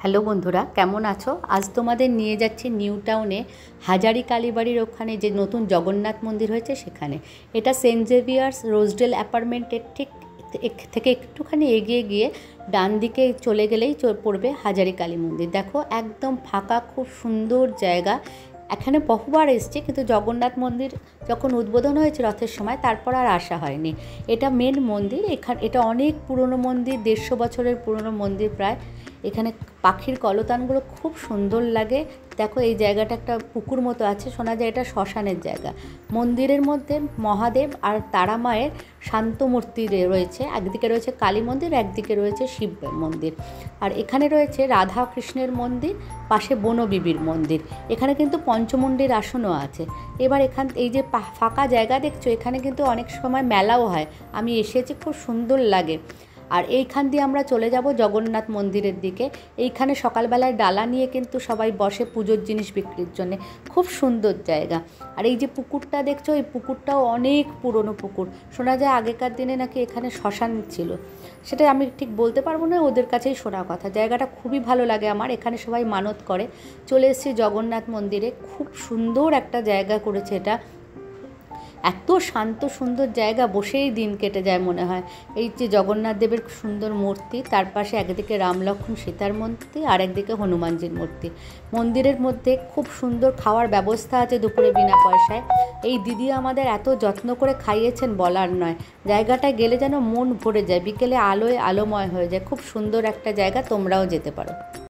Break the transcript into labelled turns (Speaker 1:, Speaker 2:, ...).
Speaker 1: Hello বন্ধুরা, কেমন আছো? আজ তোমাদের নিয়ে যাচ্ছি নিউ টাউনে হাজারি কালীবাড়ির ওখানে যে নতুন জগন্নাথ মন্দির হয়েছে সেখানে। এটা সেন্ট জেভিয়ার্স রোজডেল অ্যাপার্টমেন্টের ঠিক থেকে একটুখানি এগিয়ে গিয়ে ডান দিকে চলে গেলেই পড়বে হাজারি কালী মন্দির। দেখো একদম ফাঁকা, খুব সুন্দর জায়গা। এখানে বহুবার এসছে, কিন্তু জগন্নাথ মন্দির যখন উদ্বোধন হয়েছে রথের সময়, তারপর আর আসা হয়নি। এটা মেন মন্দির। এটা অনেক পুরনো মন্দির, 150 বছরের পুরনো মন্দির প্রায়। এখানে পাখির কলতানগুলো খুব সুন্দর লাগে। দেখো এই জায়গাটা একটা পুকুর মতো আছে, শোনা যায় এটা শ্মশানের জায়গা। মন্দিরের মধ্যে মহাদেব আর তারা মায়ের শান্ত মূর্তি রয়েছে। একদিকে রয়েছে কালী মন্দির, একদিকে রয়েছে শিব মন্দির। আর এখানে রয়েছে রাধা কৃষ্ণের মন্দির, পাশে বনবিবির মন্দির। এখানে কিন্তু পঞ্চমুণ্ডীর আসনও আছে। এবার এই যে ফাঁকা জায়গা দেখছো, এখানে কিন্তু অনেক সময় মেলাও হয়। আমি এসেছি, খুব সুন্দর লাগে। আর এইখান দিয়ে আমরা চলে যাব জগন্নাথ মন্দিরের দিকে। এইখানে সকালবেলায় ডালা নিয়ে কিন্তু সবাই বসে পুজোর জিনিস বিক্রির জন্যে। খুব সুন্দর জায়গা। আর এই যে পুকুরটা দেখছো, এই পুকুরটাও অনেক পুরনো পুকুর। শোনা যায় আগেকার দিনে নাকি এখানে শ্মশান ছিল। সেটা আমি ঠিক বলতে পারবো না, ওদের কাছেই শোনা কথা। জায়গাটা খুবই ভালো লাগে আমার। এখানে সবাই মানত করে। চলে এসেছি জগন্নাথ মন্দিরে। খুব সুন্দর একটা জায়গা করেছে এটা। এত শান্ত সুন্দর জায়গা, বসেই দিন কেটে যায় মনে হয়। এই যে জগন্নাথ দেবের সুন্দর মূর্তি, তার পাশে একদিকে রাম লক্ষ্মণ সীতার মূর্তি, আর একদিকে হনুমানজির মূর্তি। মন্দিরের মধ্যে খুব সুন্দর খাওয়ার ব্যবস্থা আছে দুপুরে বিনা পয়সায়। এই দিদি আমাদের এত যত্ন করে খাইয়েছেন বলার নয়। জায়গাটায় গেলে যেন মন ভরে যায়, বিকেলে আলোয় আলোময় হয়ে যায়। খুব সুন্দর একটা জায়গা, তোমরাও যেতে পারো।